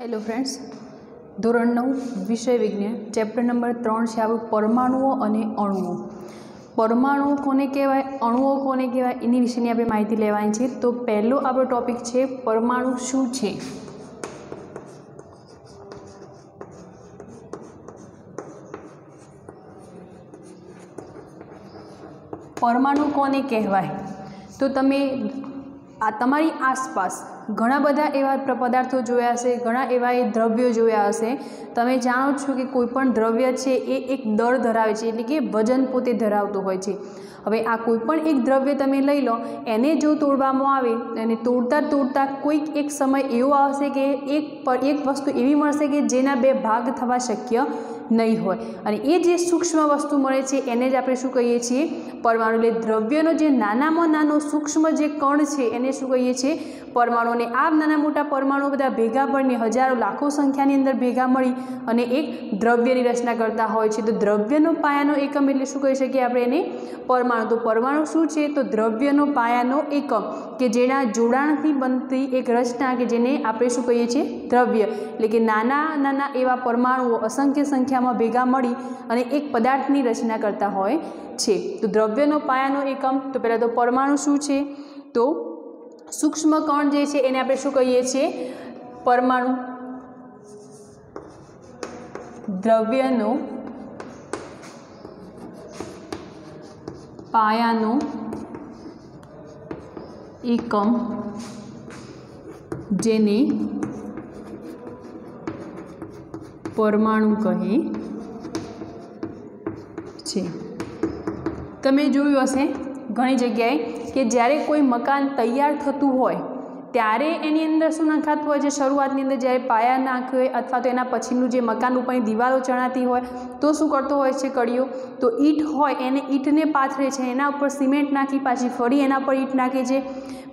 Hello friends, ધોરણ 9 વિષય વિજ્ઞાન ચેપ્ટર નંબર 3 છે આપણું પરમાણુઓ અને અણુઓ। પરમાણુઓ કોને કહેવાય, અણુઓ કોને કહેવાય એની વિશેની આપણે માહિતી લેવાની છે। તો પહેલો આપણો ટોપિક છે પરમાણુ શું છે। પરમાણુ કોને કહેવાય તો તમે તમારી આસપાસ ઘણા બધા એવા પદાર્થો જોયા હશે, ઘણા એવા દ્રવ્યો જોયા હશે। તમે જાણો છો કે કોઈ પણ દ્રવ્ય છે એ એક દળ ધરાવે છે, એટલે કે વજન પોતે ધરાવતો હોય છે। હવે આ કોઈ પણ એક દ્રવ્ય તમે લઈ લો, એને જો તોડવામાં આવે અને તોડતા તોડતા કોઈક એક સમય એવો આવશે કે એક વસ્તુ એવી મળશે કે જેના બે ભાગ થવા શક્ય નહીં હોય, અને એ જે સૂક્ષ્મ વસ્તુ મળે છે એને જ આપણે શું કહીએ છીએ, પરમાણુ। એટલે દ્રવ્યનો જે નાનામાં નાનો સૂક્ષ્મ જે કણ છે એને શું કહીએ છીએ, પરમાણુ। અને આ નાના મોટા પરમાણુ બધા ભેગા મળીને હજારો લાખો સંખ્યાની અંદર ભેગા મળી અને એક દ્રવ્યની રચના કરતા હોય છે। તો દ્રવ્યનો પાયાનો એકમ એટલે શું કહી શકીએ આપણે એને, પરમાણુ। તો પરમાણુ શું છે, તો દ્રવ્યનો પાયાનો એકમ કે જેના જોડાણથી બનતી એક રચના કે જેને આપણે શું કહીએ છીએ, દ્રવ્ય। એટલે કે નાના નાના એવા પરમાણુઓ અસંખ્ય સંખ્યામાં ભેગા મળી અને એક પદાર્થની રચના કરતા હોય છે। તો દ્રવ્યનો પાયાનો એકમ, તો પહેલાં તો પરમાણુ શું છે, તો સૂક્ષ્મ કણ જે છે એને આપણે શું કહીએ છીએ, પરમાણુ। દ્રવ્યનો પાયાનો એકમ જેને પરમાણુ કહે છે। તમે જોયું હશે ઘણી જગ્યાએ કે જ્યારે કોઈ મકાન તૈયાર થતું હોય ત્યારે એની અંદર શું નાખાતું હોય છે, શરૂઆતની અંદર જ્યારે પાયા નાખ્યો હોય અથવા તો એના પછીનું જે મકાન ઉપરની દિવાલો ચણાતી હોય તો શું કરતો હોય છે કડીઓ, તો ઈંટ હોય એને ઈંટને પાથરે છે, એના ઉપર સિમેન્ટ નાખી પાછી ફરી એના પર ઈંટ નાખે છે,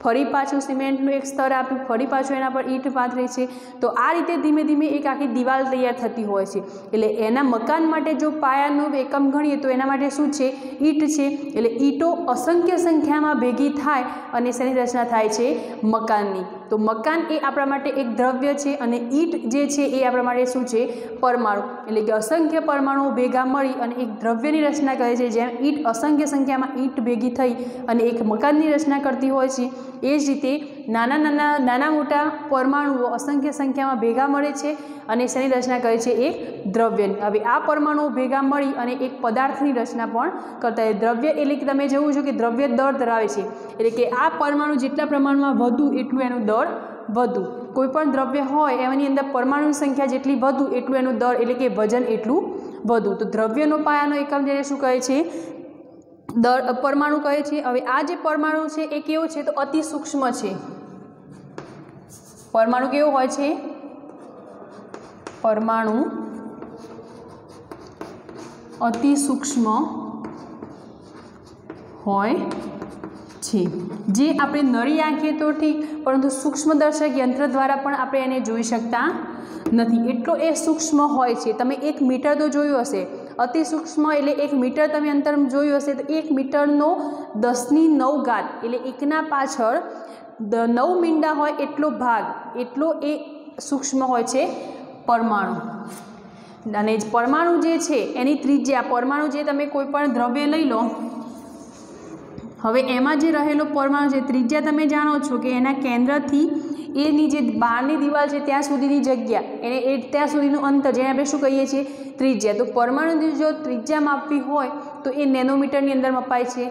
ફરી પાછું સિમેન્ટનું એક સ્તર આપી ફરી પાછું એના પર ઈંટ પાથરે છે। તો આ રીતે ધીમે ધીમે એક આખી દિવાલ તૈયાર થતી હોય છે। એટલે એના મકાન માટે જો પાયાનો એકમ ગણીએ તો એના માટે શું છે, ઈંટ છે। એટલે ઈંટો અસંખ્ય સંખ્યામાં ભેગી થાય અને શેની રચના થાય છે, મકાનની। તો મકાન એ આપણા માટે એક દ્રવ્ય છે અને ઈંટ જે છે એ આપણા માટે શું છે, પરમાણુ। એટલે કે અસંખ્ય પરમાણુઓ ભેગા મળી અને એક દ્રવ્યની રચના કરે છે। જેમ ઈંટ અસંખ્ય સંખ્યામાં ઈંટ ભેગી થઈ અને એક મકાનની રચના કરતી હોય છે, એ જ રીતે નાના મોટા પરમાણુઓ અસંખ્ય સંખ્યામાં ભેગા મળે છે અને શેની રચના કરે છે, એક દ્રવ્યની। હવે આ પરમાણુઓ ભેગા મળી અને એક પદાર્થની રચના પણ કરતા હોય। દ્રવ્ય એટલે કે તમે જોવું છો કે દ્રવ્ય દળ ધરાવે છે, એટલે કે આ પરમાણુ જેટલા પ્રમાણમાં વધુ એટલું એનું દળ વધુ। કોઈ પણ દ્રવ્ય હોય એની અંદર પરમાણુની સંખ્યા જેટલી વધુ એટલું એનું દળ એટલે કે વજન એટલું વધુ। તો દ્રવ્યનો પાયાનો એકમ જેને શું કહે છે, પરમાણુ કહે છે। હવે આ જે પરમાણુ છે એ કેવો છે, તો અતિ સૂક્ષ્મ છે। પરમાણુ કેવો હોય છે, પરમાણુ અતિ સૂક્ષ્મ હોય છે। જે આપણે નળી આંખીએ તો ઠીક, પરંતુ સૂક્ષ્મદર્શક યંત્ર દ્વારા પણ આપણે એને જોઈ શકતા નથી, એટલો એ સૂક્ષ્મ હોય છે। તમે 1 મીટર તો જોયું હશે, અતિ સૂક્ષ્મ એટલે 1 મીટર તમે અંતર જોયું હશે, તો 1 મીટરનો 10⁹ એટલે એકના પાછળ 9 મીંડા હોય એટલો ભાગ, એટલો એ સૂક્ષ્મ હોય છે પરમાણુ। અને પરમાણુ જે છે એની ત્રિજ્યા, પરમાણુ જે તમે કોઈ પણ દ્રવ્ય લઈ લો, હવે એમાં જે રહેલો પરમાણુ છે ત્રિજ્યા તમે જાણો છો કે એના કેન્દ્રથી એની જે બહારની દિવાલ છે ત્યાં સુધીની જગ્યા, એને ત્યાં સુધીનું અંતર જેને આપણે શું કહીએ છીએ, ત્રિજ્યા। તો પરમાણુની જો ત્રિજ્યા માપવી હોય તો એ નેનોમીટરની અંદર મપાય છે।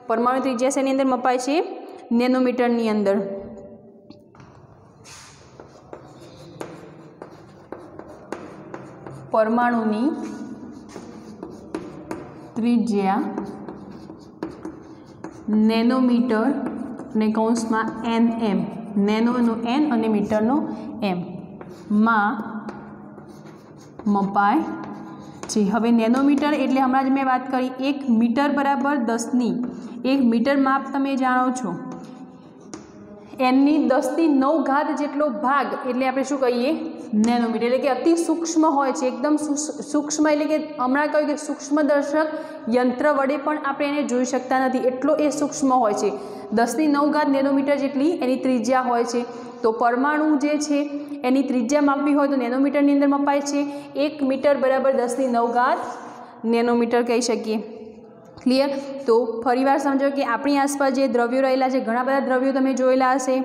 પરમાણુ ત્રિજ્યા શેની અંદર મપાય છે, નેનોમીટરની અંદર। પરમાણુની ત્રિજ્યા નેનોમીટર અને કૌંસમાં nm, નેનોનો n અને મીટરનો m માં મપાય છે। હવે નેનોમીટર એટલે હમણાં જ મેં વાત કરી, 1 મીટર બરાબર 10⁹ 1 મીટર માપ તમે જાણો છો, nની 10⁹ જેટલો ભાગ એટલે આપણે શું કહીએ, નેનોમીટર। એટલે કે અતિ સૂક્ષ્મ હોય છે, એકદમ સૂક્ષ્મ, એટલે કે હમણાં કહ્યું કે સૂક્ષ્મદર્શક યંત્ર વડે પણ આપણે એને જોઈ શકતા નથી, એટલો એ સૂક્ષ્મ હોય છે। 10⁹ નેનોમીટર જેટલી એની ત્રિજ્યા હોય છે। તો પરમાણુ જે છે એની ત્રિજ્યા માપવી હોય તો નેનોમીટરની અંદર મપાય છે। 1 મીટર બરાબર 10⁹ નેનોમીટર કહી શકીએ। ક્લિયર? તો ફરીવાર સમજો કે આપણી આસપાસ જે દ્રવ્યો રહેલા છે, ઘણા બધા દ્રવ્યો તમે જોયેલા હશે।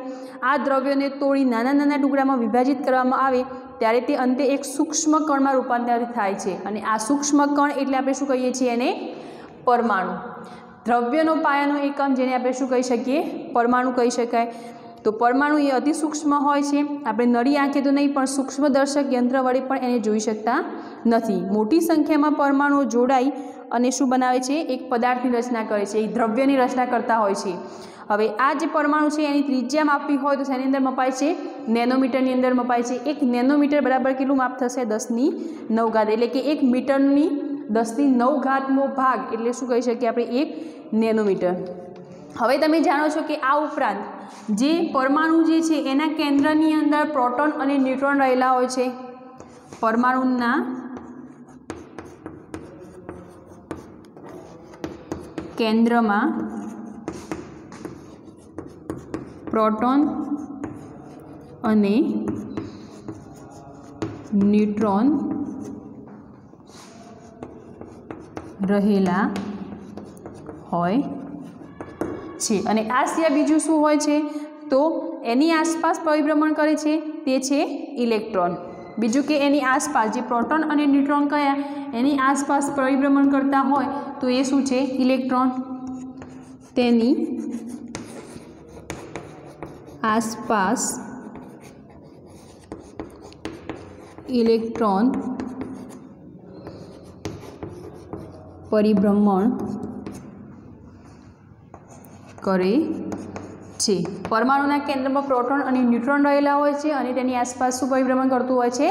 આ દ્રવ્યોને તોડી નાના નાના ટુકડામાં વિભાજિત કરવામાં આવે ત્યારે તે અંતે એક સૂક્ષ્મ કણમાં રૂપાંતરિત થાય છે અને આ સૂક્ષ્મ કણ એટલે આપણે શું કહીએ છીએ? એને પરમાણુ। દ્રવ્યનો પાયાનો એકમ જેને આપણે શું કહી શકીએ? પરમાણુ કહી શકાય। તો પરમાણુ એ અતિ સૂક્ષ્મ હોય છે। આપણે નળી આંખે તો નહીં પણ સૂક્ષ્મદર્શક યંત્ર વડે પણ એને જોઈ શકતા નથી। મોટી સંખ્યામાં પરમાણુઓ જોડાઈ અને શું બનાવે છે? એક પદાર્થની રચના કરે છે, એક દ્રવ્યની રચના કરતા હોય છે। હવે આ જે પરમાણુ છે એની ત્રિજ્યા માપવી હોય તો શેની અંદર મપાય છે? નેનોમીટરની અંદર મપાય છે। 1 નેનોમીટર બરાબર કેટલું માપ થશે? 10⁹ એટલે કે 1 મીટરની 10⁹મો ભાગ એટલે શું કહી શકીએ આપણે? 1 નેનોમીટર। હવે તમે જાણો છો કે આ ઉપરાંત જે પરમાણુ જે છે એના કેન્દ્રની અંદર પ્રોટોન અને ન્યુટ્રોન રહેલા હોય છે। પરમાણુના કેન્દ્રમાં પ્રોટોન અને ન્યુટ્રોન રહેલા હોય છે અને આ સિવાય બીજું શું હોય છે? તો એની આસપાસ પરિભ્રમણ કરે છે તે છે ઇલેક્ટ્રોન। બીજું કે એની આસપાસ જે પ્રોટોન અને ન્યુટ્રોન કયા એની આસપાસ પરિભ્રમણ કરતા હોય તો એ શું છે? ઇલેક્ટ્રોન। તેની આસપાસ ઇલેક્ટ્રોન પરિભ્રમણ કરે છે। પરમાણુના કેન્દ્રમાં પ્રોટોન અને ન્યુટ્રોન રહેલા હોય છે અને તેની આસપાસ શું પરિભ્રમણ કરતું હોય છે?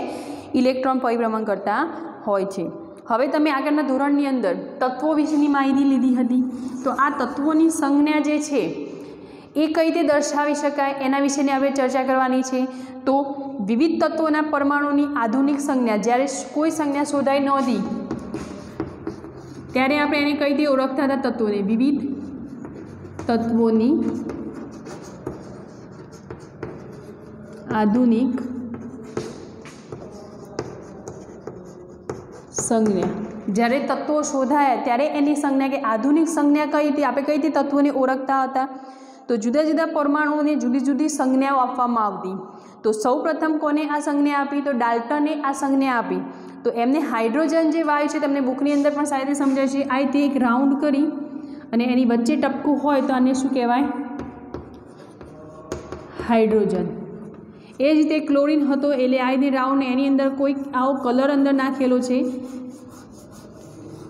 ઇલેક્ટ્રોન પરિભ્રમણ કરતા હોય છે। હવે તમે આગળના ધોરણની અંદર તત્વો વિશેની માહિતી લીધી હતી। તો આ તત્વોની સંજ્ઞા જે છે એ કઈ રીતે દર્શાવી શકાય એના વિશેની આપણે ચર્ચા કરવાની છે। તો વિવિધ તત્વોના પરમાણુની આધુનિક સંજ્ઞા, જ્યારે કોઈ સંજ્ઞા શોધાઈ નહોતી ત્યારે આપણે એને કઈ રીતે ઓળખતા હતા? તત્વોને વિવિધ તત્વોની આધુનિક સંજ્ઞા। જ્યારે તત્વો શોધાયા ત્યારે એની સંજ્ઞા કે આધુનિક સંજ્ઞા કઈ હતી? આપણે કઈ રીતે તત્વોને ઓળખતા હતા? તો જુદા જુદા પરમાણુઓને જુદી જુદી સંજ્ઞાઓ આપવામાં આવતી। તો સૌપ્રથમ કોને આ સંજ્ઞા આપી? તો ડાલ્ટને આ સંજ્ઞા આપી। તો એમને હાઇડ્રોજન જે વાયુ છે તમને બુકની અંદર પણ સારી રીતે સમજાય છે। આ રીતે એક રાઉન્ડ કરી અને એની વચ્ચે ટપકું હોય તો આને શું કહેવાય? હાઇડ્રોજન। એ જ રીતે ક્લોરીન હતો એટલે આ રીતે રાઉન્ડ, એની અંદર કોઈ આવો કલર અંદર નાખેલો છે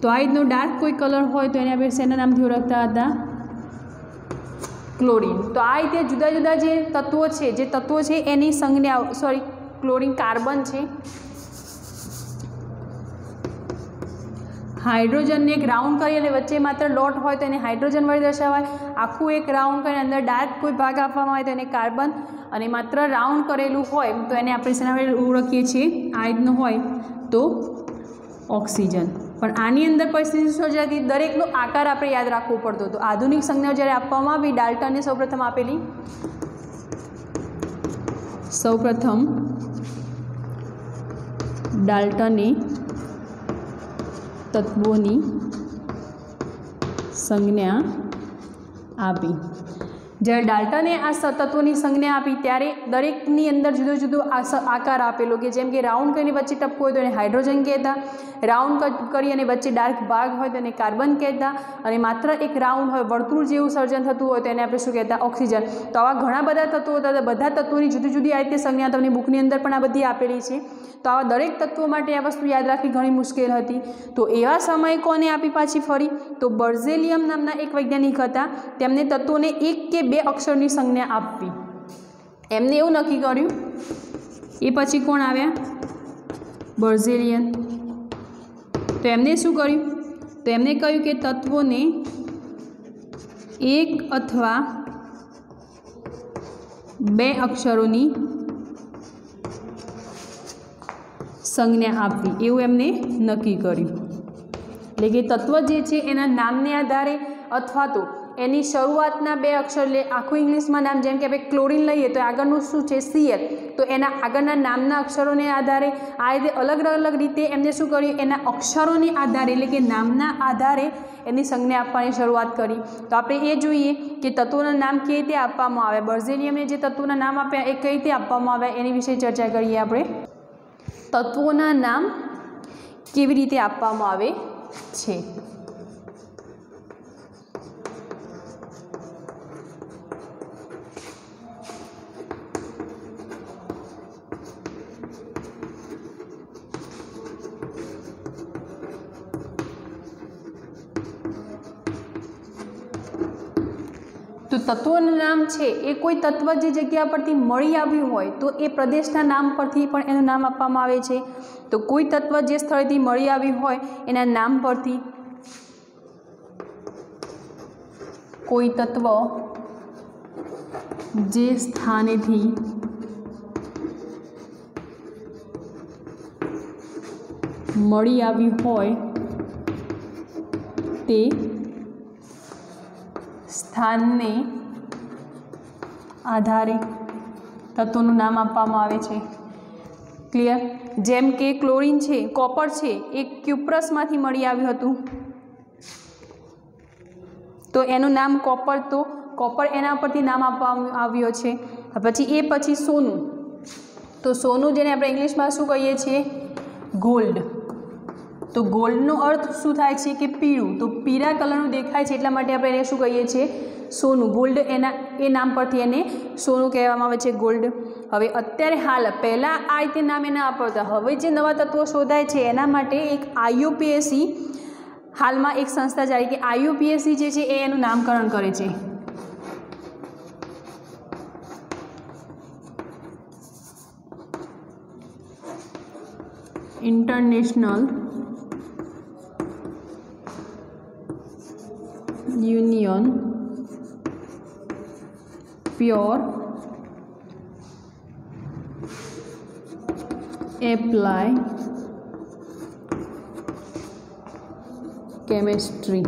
તો આ રીતનો ડાર્ક કોઈ કલર હોય તો એને આપણે શેના નામથી ઓળખતા હતા? ક્લોરીન। તો આ રીતે જુદા જુદા જે તત્વો છે એની સંજ્ઞાઓ, સોરી ક્લોરીન કાર્બન છે। હાઇડ્રોજનને એક રાઉન્ડ કરી અને વચ્ચે માત્ર ડોટ હોય તો એને હાઇડ્રોજન વડે દર્શાવાય। આખું એક રાઉન્ડ કરીને અંદર ડાર્ક કોઈ ભાગ આપવામાં આવે તો એને કાર્બન, અને માત્ર રાઉન્ડ કરેલું હોય તો એને આપણે શેના વડે ઓળખીએ છીએ? આ રીતનું હોય તો ઓક્સિજન। પણ આની અંદર પરિસ્થિતિ સર્જાતી, દરેકનો આકાર આપણે યાદ રાખવો પડતો। તો આધુનિક સંજ્ઞાઓ જ્યારે આપવામાં આવી, ડાલ્ટને સૌપ્રથમ આપેલી, ડાલ્ટને તત્વોની સંજ્ઞા આપી। જ્યારે ડાલ્ટને આ તત્વોની સંજ્ઞા આપી ત્યારે દરેકની અંદર જુદો જુદો આકાર આપેલો, કે જેમ કે રાઉન્ડ કરીને વચ્ચે ટપકું હોય તો એને હાઇડ્રોજન કહેતા, રાઉન્ડ કરી અને વચ્ચે ડાર્ક ભાગ હોય તો એને કાર્બન કહેતા, અને માત્ર એક રાઉન્ડ હોય વર્તુળ જેવું સર્જન થતું હોય તો એને આપણે શું કહેતા? ઓક્સિજન। તો આવા ઘણા બધા તત્વો હતા। બધા તત્વોની જુદી જુદી આ રીતે સંજ્ઞા તમને બુકની અંદર પણ આ બધી આપેલી છે। તો આવા દરેક તત્વો માટે આ વસ્તુ યાદ રાખવી ઘણી મુશ્કેલ હતી। તો એવા સમયે કોને આપી પાછી ફરી? તો બર્ઝેલિયમ નામના એક વૈજ્ઞાનિક હતા, તેમને તત્વોને 1 કે 2 અક્ષરની સંજ્ઞા આપવી। એમને એવું નક્કી કર્યું। એ પછી કોણ આવ્યા? બર્ઝેલિયન। તો એમને શું કર્યું? તો એમને કહ્યું કે તત્વોને 1 અથવા 2 અક્ષરોની સંજ્ઞા આપવી, એવું એમને નક્કી કર્યું। એટલે કે તત્વ જે છે એના નામને આધારે અથવા તો એની શરૂઆતના 2 અક્ષર એટલે આખું ઇંગ્લિશમાં નામ, જેમ કે આપણે ક્લોરીન લઈએ તો આગળનું શું છે Cl, તો એના આગળના નામના અક્ષરોને આધારે આ રીતે અલગ અલગ રીતે એમને શું કર્યું, એના અક્ષરોને આધારે એટલે કે નામના આધારે એની સંજ્ઞા આપવાની શરૂઆત કરી. તો આપણે એ જોઈએ કે તત્વોના નામ કેવી રીતે આપવામાં આવે, બર્ઝેલિયમે જે તત્વોના નામ આપ્યા એ કઈ રીતે આપવામાં આવે એની વિશે ચર્ચા કરીએ. આપણે તત્વોના નામ કેવી રીતે આપવામાં આવે છે. તો તત્વોનું નામ છે એ કોઈ તત્વ જે જગ્યા પરથી મળી આવ્યું હોય તો એ પ્રદેશના નામ પરથી પણ એનું નામ આપવામાં આવે છે. તો કોઈ તત્વ જે સ્થળેથી મળી આવ્યું હોય એના નામ પરથી, કોઈ તત્વ જે સ્થાનેથી મળી આવ્યું હોય તે સ્થાનને આધારે તત્વોનું નામ આપવામાં આવે છે. ક્લિયર? જેમ કે ક્લોરીન છે, કોપર છે, એ ક્યુપ્રસમાંથી મળી આવ્યું હતું તો એનું નામ કોપર, તો કોપર એના પરથી નામ આપવામાં આવ્યો છે. પછી સોનું, તો સોનું જેને આપણે ઇંગ્લિશમાં શું કહીએ છીએ, ગોલ્ડ. તો ગોલ્ડનો અર્થ શું થાય છે કે પીળું, તો પીળા કલરનું દેખાય છે એટલા માટે આપણે એને શું કહીએ છીએ, સોનું. ગોલ્ડ એ નામ પરથી એને સોનું કહેવામાં આવે છે, ગોલ્ડ. હવે અત્યારે હાલ પહેલાં આ રીતે નામ એના આપતા, હવે જે નવા તત્વો શોધાય છે એના માટે એક IUPAC હાલમાં એક સંસ્થા જારી કે IUPAC જે છે એ એનું નામકરણ કરે છે. International union pure apply chemistry.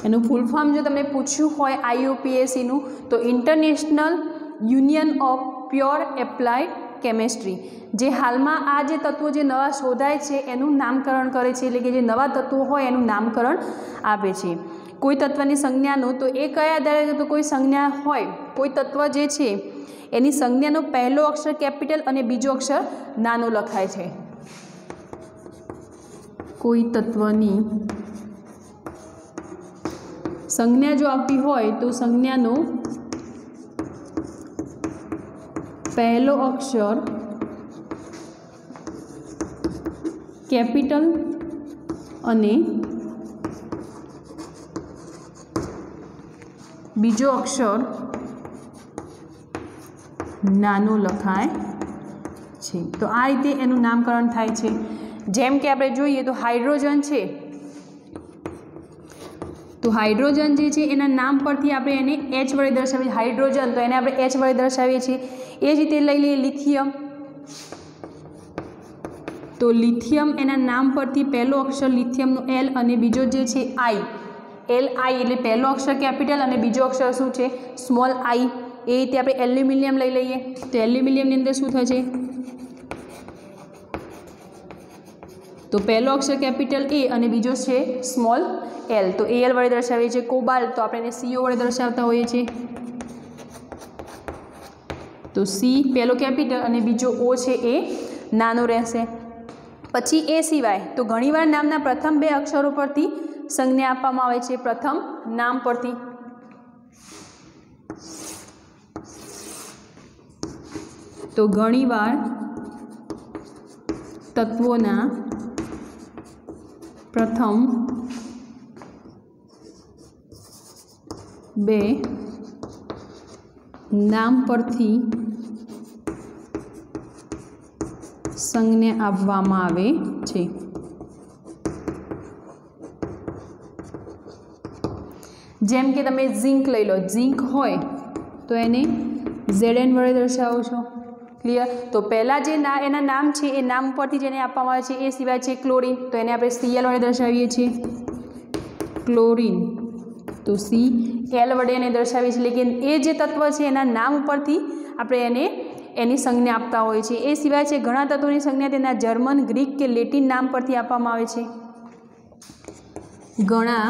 એનું ફૂલ ફોર્મ જો તમને પૂછ્યું હોય IUPACનું તો international union of pure apply chemistry. જે હાલમાં આ જે તત્વો જે નવા શોધાય છે એનું નામકરણ કરે છે, એટલે કે જે નવા તત્વો હોય એનું નામકરણ આપે છે. કોઈ તત્વની સંજ્ઞાનું, તો એ કયા આધારે, તો કોઈ સંજ્ઞા હોય, કોઈ તત્વ જે છે એની સંજ્ઞાનો પહેલો અક્ષર કેપિટલ અને બીજો અક્ષર નાનો લખાય છે. કોઈ તત્વની સંજ્ઞા જો આપી હોય તો સંજ્ઞાનો પહેલો અક્ષર કેપિટલ અને બીજો અક્ષર નાનો લખાય છે. તો આ રીતે એનું નામકરણ થાય છે. જેમ કે આપણે જોઈએ તો હાઇડ્રોજન છે, તો હાઇડ્રોજન જે છે એના નામ પરથી આપણે એને H વડે દર્શાવીએ. હાઇડ્રોજન તો એને આપણે H વડે દર્શાવીએ છીએ. એ જ રીતે લઈ લઈએ લિથિયમ, તો લિથિયમ એના નામ પરથી પહેલો અક્ષર લિથિયમનો L અને બીજો જે છે I, LI એટલે પહેલો અક્ષર કેપિટલ અને બીજો અક્ષર શું છે, સ્મોલ I. એ રીતે આપણે એલ્યુમિનિયમ લઈ લઈએ તો એલ્યુમિનિયમની અંદર શું થશે, તો પહેલો અક્ષર કેપિટલ A અને બીજો છે સ્મોલ L, તો AL વડે દર્શાવીએ છીએ. કોબાલ્ટ તો આપણે એને CO વડે દર્શાવતા હોઈએ છીએ, તો C પહેલો કેપિટલ અને બીજો O છે એ નાનો રહેશે. પછી એ સિવાય તો ઘણીવાર નામના પ્રથમ 2 અક્ષરો પરથી સંજ્ઞા આપવામાં આવે છે, પ્રથમ નામ પરથી. તો ઘણીવાર તત્વોના પ્રથમ 2 નામ પરથી સંજ્ઞા આપવામાં આવે છે. જેમ કે તમે ઝિંક લઈ લો, ઝિંક હોય તો એને ZN વડે દર્શાવો છો. ક્લિયર? તો પહેલાં જે એના નામ છે એ નામ પરથી જેને આપવામાં આવે છે. એ સિવાય છે ક્લોરીન, તો એને આપણે Cl વડે દર્શાવીએ છીએ, ક્લોરીન. તો CL વડે એને દર્શાવીએ છીએ, એટલે કે એ જે તત્વ છે એના નામ ઉપરથી આપણે એને એની સંજ્ઞા આપતા હોઈએ છીએ। એ સિવાય છે ઘણા તત્વોની સંજ્ઞા તેના જર્મન, ગ્રીક કે લેટિન નામ પરથી આપવામાં આવે છે। ઘણા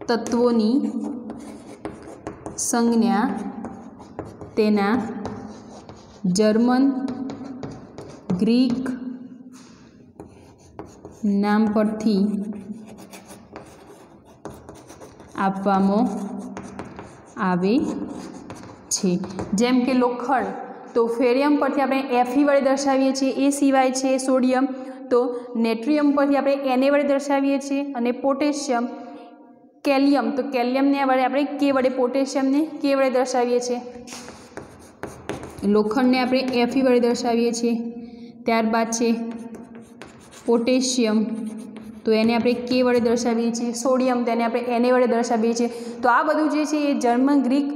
તત્વોની સંજ્ઞા તેના જર્મન, ગ્રીક નામ પરથી આપવામાં આવે છે। જેમ કે લોખંડ તો ફેરિયમ પરથી આપણે Fe વડે દર્શાવીએ છીએ। એ સિવાય છે સોડિયમ તો નેટ્રિયમ પરથી આપણે Na વડે દર્શાવીએ છીએ। અને પોટેશિયમ, કેલિયમ તો કેલિયમને વડે આપણે K વડે, પોટેશિયમને K વડે દર્શાવીએ છીએ। લોખંડને આપણે Fe વડે દર્શાવીએ છીએ। ત્યારબાદ છે પોટેશિયમ તો એને આપણે K વડે દર્શાવીએ છીએ। સોડિયમ તેને આપણે Na વડે દર્શાવીએ છીએ। તો આ બધું જે છે એ જર્મન, ગ્રીક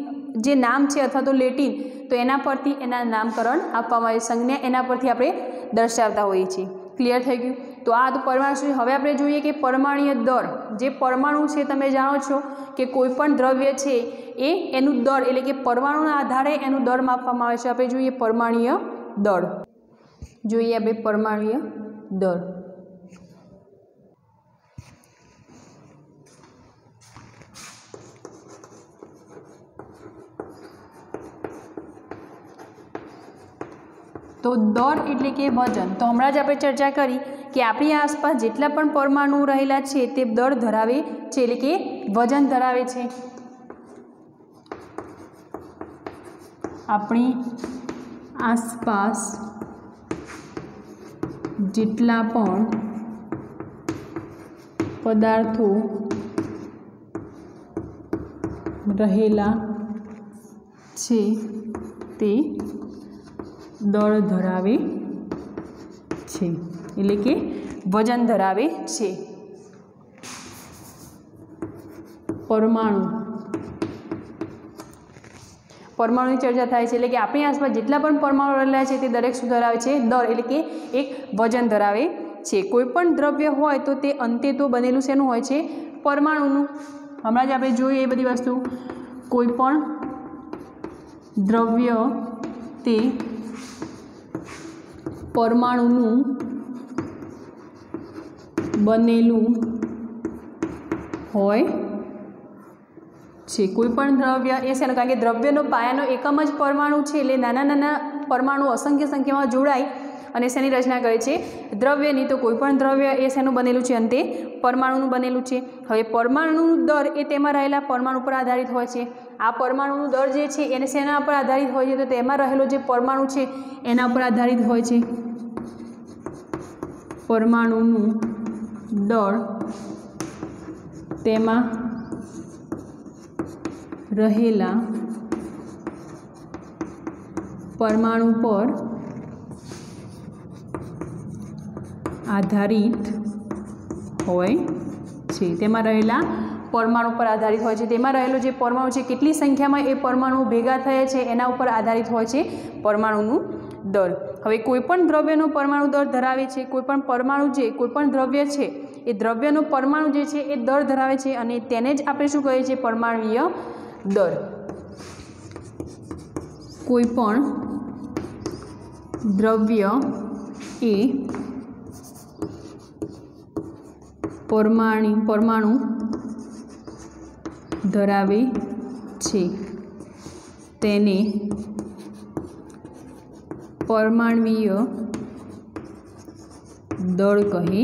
જે નામ છે અથવા તો લેટિન તો એના પરથી એના નામકરણ આપવામાં આવે, સંજ્ઞા એના પરથી આપણે દર્શાવતા હોઈએ છીએ। ક્લિયર થઈ ગયું? તો આ તો પરમાણુ છે। હવે આપણે જોઈએ કે પરમાણુય દર, જે પરમાણુ છે તમે જાણો છો કે કોઈ પણ દ્રવ્ય છે એ એનું દળ એટલે કે પરમાણુના આધારે એનું દળ માપવામાં આવે છે। આપણે જોઈએ પરમાણુય દળ, જોઈએ આપણે પરમાણુય દળ। તો દળ એટલે કે વજન, તો હમણાં જ આપણે ચર્ચા કરી કે આપણી આસપાસ જેટલા પણ પરમાણુ રહેલા છે તે દળ ધરાવે છે એટલે કે વજન ધરાવે છે। આપણી આસપાસ જેટલા પણ પદાર્થો રહેલા છે તે દળ ધરાવે છે એટલે કે વજન ધરાવે છે। પરમાણુની ચર્ચા થાય છે એટલે કે આપણી આસપાસ જેટલા પણ પરમાણુ રહેલા છે તે દરેક શું ધરાવે છે? દળ એટલે કે એક વજન ધરાવે છે। કોઈ પણ દ્રવ્ય હોય તો તે અંતે તો બનેલું શેનું હોય છે? પરમાણુનું। હમણાં જ આપણે જોઈએ એ બધી વસ્તુ, કોઈ પણ દ્રવ્ય તે પરમાણુનું બનેલું હોય છે। કોઈ પણ દ્રવ્ય એ છે કારણ કે દ્રવ્યનો પાયાનો એકમ જ પરમાણુ છે, એટલે નાના નાના પરમાણુ અસંખ્ય સંખ્યામાં જોડાય અને શેની રચના કરે છે? દ્રવ્યની। તો કોઈ પણ દ્રવ્ય એ શેનું બનેલું છે? અંતે પરમાણુનું બનેલું છે। હવે પરમાણુનું દર એ તેમાં રહેલા પરમાણુ પર આધારિત હોય છે। આ પરમાણુનું દર જે છે એને શેના પર આધારિત હોય છે? તો તેમાં રહેલો જે પરમાણુ છે એના પર આધારિત હોય છે। પરમાણુનું દળ તેમાં રહેલા પરમાણુ પર આધારિત હોય છે। તેમાં રહેલા પરમાણુ પર આધારિત હોય છે। તેમાં રહેલો જે પરમાણુ છે કેટલી સંખ્યામાં એ પરમાણુ ભેગા થયા છે એના ઉપર આધારિત હોય છે પરમાણુનું દળ। હવે કોઈપણ દ્રવ્યનો પરમાણુ દળ ધરાવે છે। કોઈપણ પરમાણુ જે કોઈપણ દ્રવ્ય છે એ દ્રવ્યનો પરમાણુ જે છે એ દળ ધરાવે છે અને તેને જ આપણે શું કહીએ છીએ? પરમાણુય દળ। કોઈપણ દ્રવ્ય એ પરમાણુ ધરાવે છે તેને પરમાણુય દળ કહે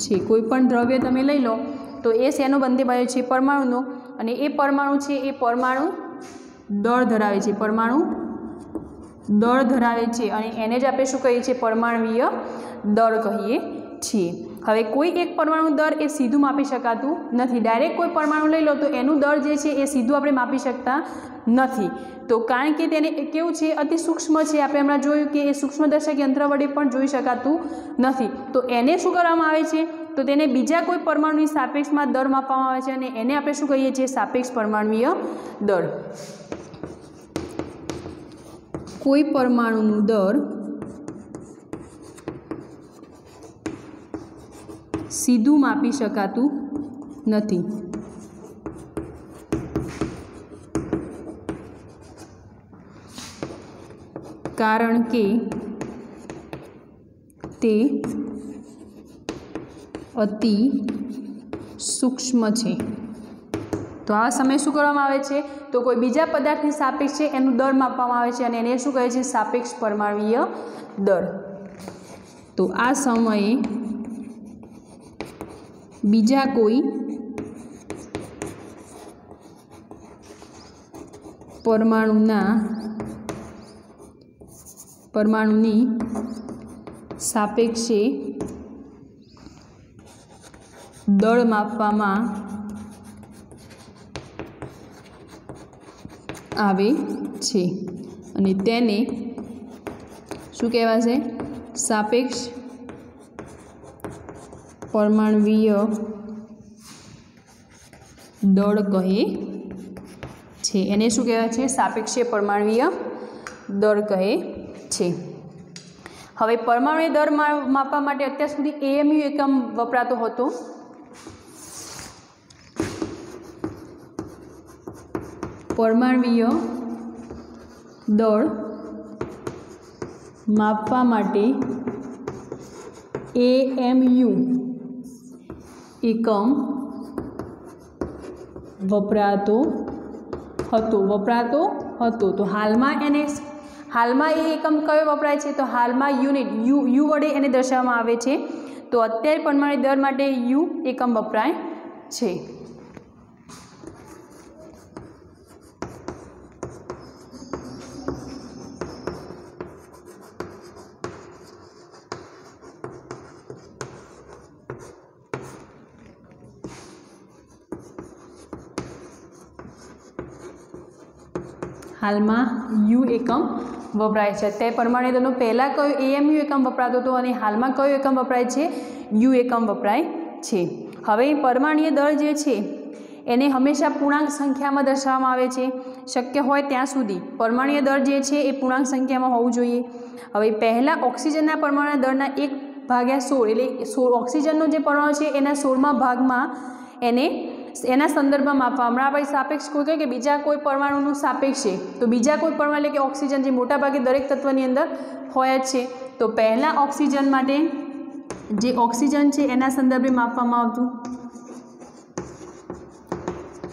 છે। કોઈપણ દ્રવ્ય તમે લઈ લો તો એ શેનો બંને બને છે? પરમાણુનો, અને એ પરમાણુ છે એ પરમાણુ દળ ધરાવે છે, પરમાણુ દળ ધરાવે છે અને એને જ આપણે શું કહીએ છીએ? પરમાણુય દળ કહીએ છીએ। હવે કોઈ એક પરમાણુ દળ એ સીધું માપી શકાતું નથી। ડાયરેક્ટ કોઈ પરમાણુ લઈ લો તો એનું દળ જે છે એ સીધું આપણે માપી શકતા નથી। તો કારણ કે તેને કેવું છે? અતિ સૂક્ષ્મ છે। આપણે હમણાં જોયું કે એ સૂક્ષ્મદર્શક યંત્ર વડે પણ જોઈ શકાતું નથી। તો એને શું કરવામાં આવે છે? તો તેને બીજા કોઈ પરમાણુની સાપેક્ષમાં દળ માપવામાં આવે છે અને એને આપણે શું કહીએ છીએ? સાપેક્ષ પરમાણુય દળ। કોઈ પરમાણુનું દળ સીધું માપી શકાતું નથી। कारण के ते अति सूक्ष्म है। तो आ समय शुं करवामां आवे छे तो कोई बीजा पदार्थनी सापेक्षे एनो दर मापवामां आवे छे अने एने शुं कहे छे सापेक्ष परमाणुीय दर। तो आ समये बीजा कोई परमाणुनी सापेक्षे दળ मापवामां आवे छे अने तेने शुं कहेवाशे सापेक्ष परमाणुीय दળ कहे छे। एने शुं कहेवाय छे सापेक्षीय परमाणुीय दળ कहे छे। हवे परमाणुीय दर मापवा माटे अत्यार सुधी AMU एकम वपरातो हतो। परमाणुीय दर मापवा माटे AMU एकम वपरातो हतो। तो हालमां ए एकम कयो वपराय छे तो हालमां यूनिट यू वडे एने दर्शाववामां आवे छे। तो अत्यारे परमाणु दर माटे यू एकम वपराय छे। हाल में यू एकम वपराय छे। ते परमाणु दरनो पहला कयो AMU एकम वपरातो हतो अने हाल में कयो एकम वपराय छे यू एकम वपराय छे। हवे परमाणुीय दर जे छे एने हमेशा पूर्णांक संख्या में दर्शाववामां आवे छे। शक्य होय त्यां सुधी परमाणुीय दर जे छे ए पूर्णांक संख्या में होवुं जोईए। हवे पहला ऑक्सिजनना परमाणु दरना 1/16 एटले ऑक्सिजननो जे परमाणु छे एना 16मा भागमां एना संदर्भ में मापवामां आवे। सापेक्ष कोई कहे कि बीजा कोई परमाणुनुं सापेक्ष है तो बीजा कोई परमाणु एटले कि ऑक्सिजन जे मोटा भागे दरेक तत्वनी अंदर होय ज छे। तो पहला ऑक्सिजन माटे जे ऑक्सिजन छे एना संदर्भे मापवामां आवतुं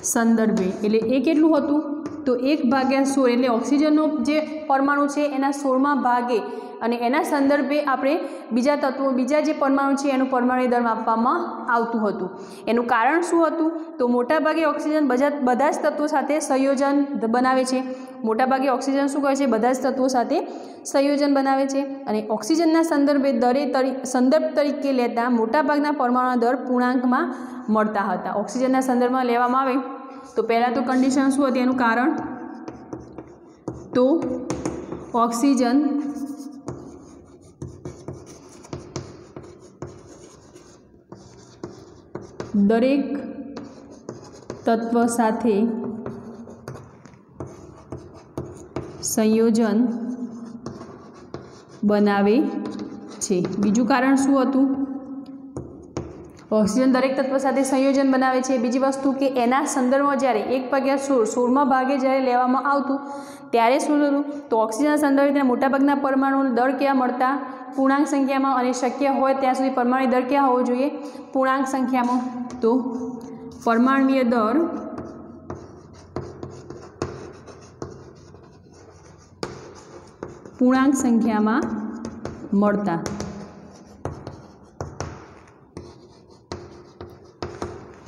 संदर्भे एटले ए केटलुं हतुं तो 1/16 एटले ऑक्सिजननो जे परमाणु छे एना 16मा भागे अने एना संदर्भे आपणे बीजा तत्वों बीजा जे परमाणु छे एनुं परमाणु दर मापवामां आवतुं हतुं। एनुं कारण शुं हतुं तो मोटा भागे ऑक्सिजन बधा ज तत्वों साथे संयोजन बनावे छे। मोटा भागे ऑक्सिजन शुं करे छे बधा ज तत्वों साथे संयोजन बनावे छे अने ऑक्सिजनना संदर्भे संदर्भ तरीके लेता मोटा भागना परमाणु दर पूर्णांकमां मळता हता। ऑक्सिजनना संदर्भमां लेवामां आवे तो पहला तो कंडीशन शुं हती एनुं कारण तो ऑक्सिजन दरेक तत्व साथे संयोजन बनावे छे। बीजું कारण शुं हतुं ऑक्सिजन दरेक तत्व साथे संयोजन बनावे छे। बीजी वस्तु के एना संदर्भमां ज्यारे 1/16 भागे ज्यारे लेवामां आवतुं त्यारे शुं थतुं तो ऑक्सिजन संदर्भे तेना मोटाभागना परमाणुनो दर क्या मळता पूर्णांक संख्या में और शक्य होय त्यां सुधी परमाणु दर क्या होवो जोईए पूर्णांक संख्या में। तो परमाणुीय दर पूर्णांक संख्या में मळता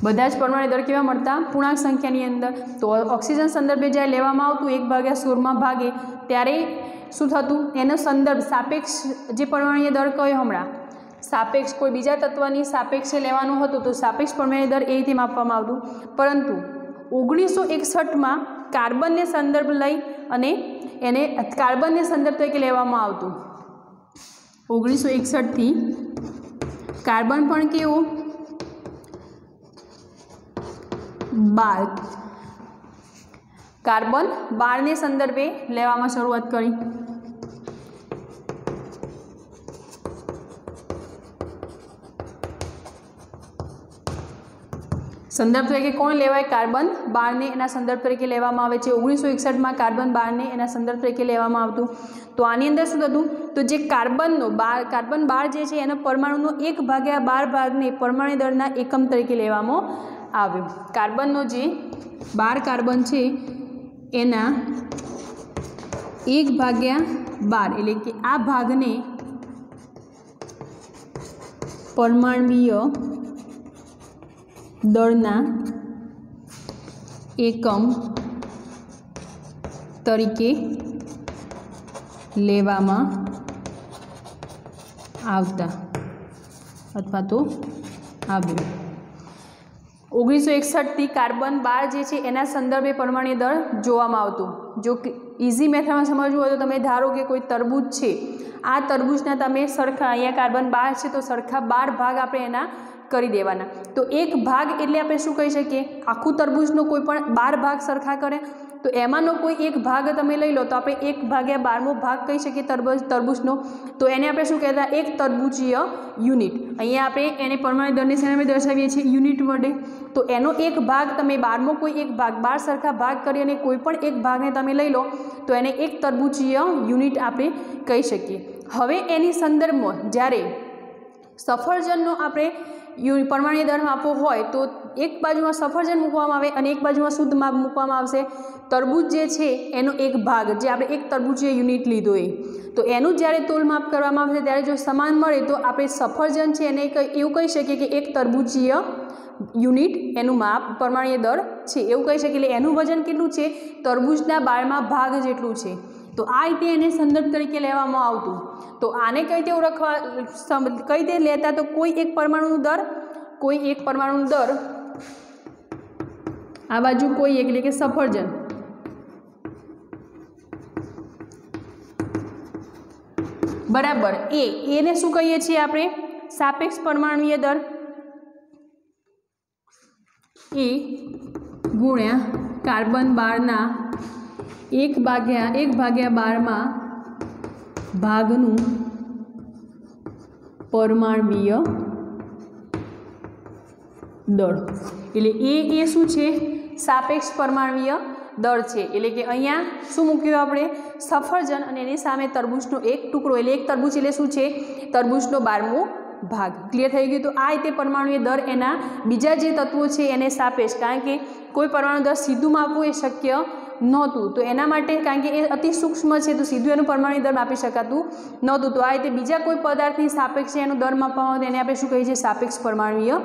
बधा ज परमाणु दर केवा मळता पूर्णांक संख्यानी अंदर। तो ऑक्सिजन संदर्भे ज्यारे लेवामां आवतुं 1/16 भागे त्यारे शुं थतुं एनो संदर्भ सापेक्ष जे परमाणुीय दर कयो हमणां सापेक्ष कोई बीजा तत्वनी सापेक्षे लेवानो हतो तो सापेक्ष परमाणुीय दर ए रीते मापवामां आवतुं। परंतु 1961 में कार्बन ने संदर्भ लई अने एने कार्बन ने संदर्भ तरीके लेवामां आवतुं। 1961 थी कार्बन पण केवो 12 कार्बन 12 ने संदर्भे लेवामां शरूआत करी। संदर्भ तरीके कोण लेवाय कार्बन 12 ने एना संदर्भ तरीके लेवामां आवे छे। 1961 में कार्बन 12 ने एना संदर्भ तरीके लेवामां आवतुं। तो आनी अंदर शुं थतुं तो जे कार्बन 12 जे छे एना परमाणुनो 1/12 भागने परमाणु दळना एकम तरीके लेवामां आव्यो। कार्बननो जे 12 कार्बन छे एना 1/12 एटले के आ भागने परमाणवीय दळना एकम तरीके लेवामां आवता अथवा तो आव्यो। 1961 थी कार्बन 12 जे छे एना संदर्भे परमाणु दळ जोवामां आवतो। जो इजी मेथडमां समजવું હોય તો તમે ધારો કે કોઈ તરબૂચ છે, આ તરબૂચના તમે સરખા અહીંયા કાર્બન 12 છે તો સરખા 12 ભાગ આપણે એના કરી દેવાના। તો એક ભાગ એટલે આપણે શું કહી શકીએ, આખું તરબૂચનો કોઈ પણ 12 ભાગ સરખા કરે તો એમાંનો કોઈ એક ભાગ તમે લઈ લો તો આપણે 1/12મો ભાગ કહી શકીએ તરબૂચનો। તો એને આપણે શું કહેતા, એક તરબૂચીય યુનિટ। અહીંયા આપણે એને પરમાણુ દળની શ્રેણીમાં દર્શાવીએ છીએ યુનિટ વડે। તો એનો એક ભાગ તમે 12મો કોઈ એક ભાગ 12 સરખા ભાગ કરી અને કોઈ પણ એક ભાગને તમે લઈ લો તો એને એક તરબૂચીય યુનિટ આપણે કહી શકીએ। હવે એની સંદર્ભમાં જ્યારે સફરજનનો આપણે પરમાણુ દળ માપવો હોય તો એક બાજુમાં સફરજન મૂકવામાં આવે અને એક બાજુમાં શુદ્ધ માપ મૂકવામાં આવશે। તરબૂચ જે છે એનો એક ભાગ જે આપણે એક તરબૂચીય યુનિટ લીધો એ તો એનું જ્યારે તોલ માપ કરવામાં આવશે ત્યારે જો સમાન મળે તો આપણે સફરજન છે એને એવું કહી શકીએ કે એક તરબૂચીય યુનિટ એનું માપ પરમાણુ દળ છે એવું કહી શકીએ। એટલે એનું વજન કેટલું છે, તરબૂચના 12મા ભાગ જેટલું છે। તો આ રીતે એને સંદર્ભ તરીકે લેવામાં આવતું। તો આને કઈ રીતે ઓળખવા, કઈ રીતે લેતા, તો કોઈ એક પરમાણુનું દળ આ બાજુ કોઈ એક એટલે કે સફરજન બરાબર એને શું કહીએ છીએ આપણે, સાપેક્ષ પરમાણુય દળ એ ગુણ્યા કાર્બન 12ના 1/12મા ભાગનું પરમાણવીય દળ। એટલે એ શું છે, સાપેક્ષ પરમાણવીય દળ છે। એટલે કે અહીંયા શું મૂક્યું આપણે, સફરજન અને એની સામે તરબૂચનો એક ટુકડો, એટલે એક તરબૂચ એટલે શું છે, તરબૂચનો 12મો ભાગ। ક્લિયર થઈ ગયું। તો આ રીતે પરમાણુય દળ એના બીજા જે તત્વો છે એને સાપેક્ષ, કારણ કે કોઈ પરમાણુ દળ સીધું માપવું એ શક્ય નહોતું તો એના માટે, કારણ કે એ અતિ સૂક્ષ્મ છે તો સીધું એનું પરમાણુ દળ માપી શકાતું નહોતું। તો આ રીતે બીજા કોઈ પદાર્થની સાપેક્ષે એનું દળ માપવામાં આવે એને આપણે શું કહીએ છીએ, સાપેક્ષ પરમાણુય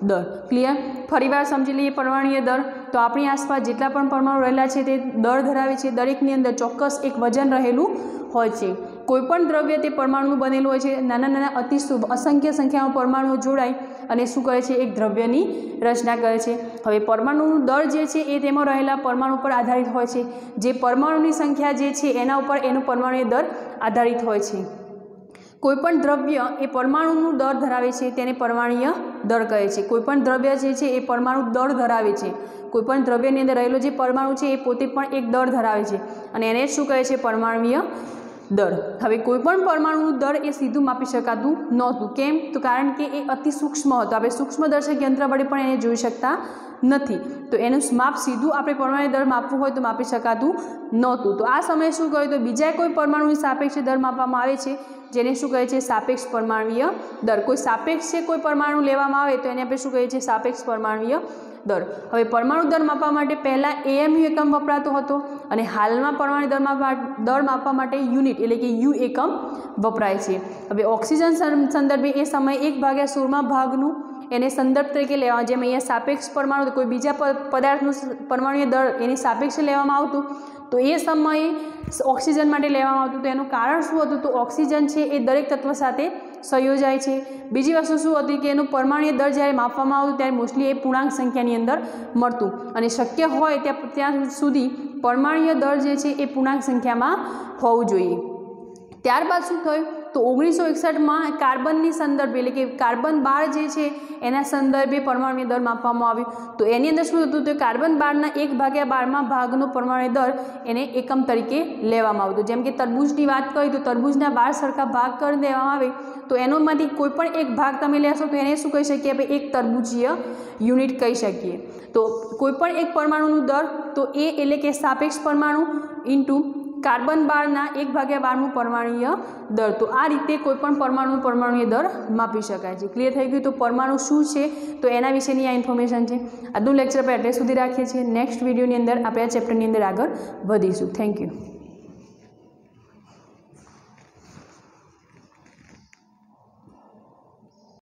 દળ। ક્લિયર। ફરીવાર સમજી લઈએ પરમાણુય દળ। તો આપણી આસપાસ જેટલા પણ પરમાણુ રહેલા છે તે દળ ધરાવે છે, દરેકની અંદર ચોક્કસ એક વજન રહેલું હોય છે। કોઈપણ દ્રવ્ય તે પરમાણુનું બનેલું હોય છે, નાના નાના અસંખ્ય સંખ્યામાં પરમાણુઓ જોડાય અને શું કરે છે, એક દ્રવ્યની રચના કરે છે। હવે પરમાણુનું દળ જે છે એ તેમાં રહેલા પરમાણુ પર આધારિત હોય છે। જે પરમાણુની સંખ્યા જે છે એના ઉપર એનું પરમાણુય દળ આધારિત હોય છે। કોઈપણ દ્રવ્ય એ પરમાણુનું દળ ધરાવે છે તેને પરમાણુય દળ કહે છે। કોઈપણ દ્રવ્ય જે છે એ પરમાણુ દળ ધરાવે છે, કોઈપણ દ્રવ્યની અંદર રહેલો જે પરમાણુ છે એ પોતે પણ એક દળ ધરાવે છે અને એને શું કહે છે, પરમાણુય દળ। હવે કોઈપણ પરમાણુનું દળ એ સીધું માપી શકાતું નહોતું। કેમ? તો કારણ કે એ અતિ સૂક્ષ્મ હતો, આપણે સૂક્ષ્મદર્શક યંત્ર વડે પણ એને જોઈ શકતા નથી। તો એનું માપ સીધું આપણે પરમાણુ દળ માપવું હોય તો માપી શકાતું નહોતું। તો આ સમયે શું કર્યું, તો બીજા કોઈ પરમાણુની સાપેક્ષે દળ માપવામાં આવે છે જેને શું કહે છે, સાપેક્ષ પરમાણુય દળ। કોઈ સાપેક્ષ છે કોઈ પરમાણુ લેવામાં આવે તો એને આપણે શું કહીએ છીએ, સાપેક્ષ પરમાણુય દળ। હવે પરમાણુ દળ માપવા માટે પહેલાં AMU એકમ વપરાતો હતો અને હાલમાં પરમાણુ દળ માપવા માટે યુનિટ એટલે કે U એકમ વપરાય છે। હવે ઓક્સિજન સંદર્ભે એ સમયે 1/16મા ભાગનું એને સંદર્ભ તરીકે લેવા, જેમ અહીંયા સાપેક્ષ પરમાણુ કોઈ બીજા પદાર્થનું પરમાણુય દળ એની સાપેક્ષે લેવામાં આવતું તો એ સમયે ઓક્સિજન માટે લેવામાં આવતું। તો એનું કારણ શું હતું, તો ઓક્સિજન છે એ દરેક તત્વ સાથે સંયોજાય છે। બીજી વસ્તુ શું હતી કે એનું પરમાણુય દળ જ્યારે માપવામાં આવતું ત્યારે મોસ્ટલી એ પૂર્ણાંક સંખ્યાની અંદર મળતું અને શક્ય હોય ત્યાં સુધી પરમાણુય દળ જે છે એ પૂર્ણાંક સંખ્યામાં હોવું જોઈએ। ત્યારબાદ શું થયું, તો 1961માં કાર્બનની સંદર્ભે એટલે કે કાર્બન 12 જે છે એના સંદર્ભે પરમાણુય દળ માપવામાં આવ્યું। તો એની અંદર શું હતું, તો કાર્બન 12ના 1/12મા ભાગનો પરમાણુય દળ એને એકમ તરીકે લેવામાં આવતો। જેમ કે તરબૂચની વાત કરી તો તરબૂચના 12 સરખા ભાગ કરી દેવામાં આવે તો એનોમાંથી કોઈ પણ એક ભાગ તમે લેશો તો એને શું કહી શકીએ, આપણે એક તરબૂચીય યુનિટ કહી શકીએ। તો કોઈ પણ એક પરમાણુનું દળ તો એ એટલે કે સાપેક્ષ પરમાણુ ઇન્ટુ કાર્બન 12ના 1/12 પરમાણુય દર। તો આ રીતે કોઈપણ પરમાણુય દર માપી શકાય છે। ક્લિયર થઈ ગયું? તો પરમાણુ શું છે તો એના વિશેની આ ઇન્ફોર્મેશન છે। આજનું લેક્ચર આપણે એટલે સુધી રાખીએ છીએ। નેક્સ્ટ વિડીયોની અંદર આપણે આ ચેપ્ટરની અંદર આગળ વધીશું। Thank you.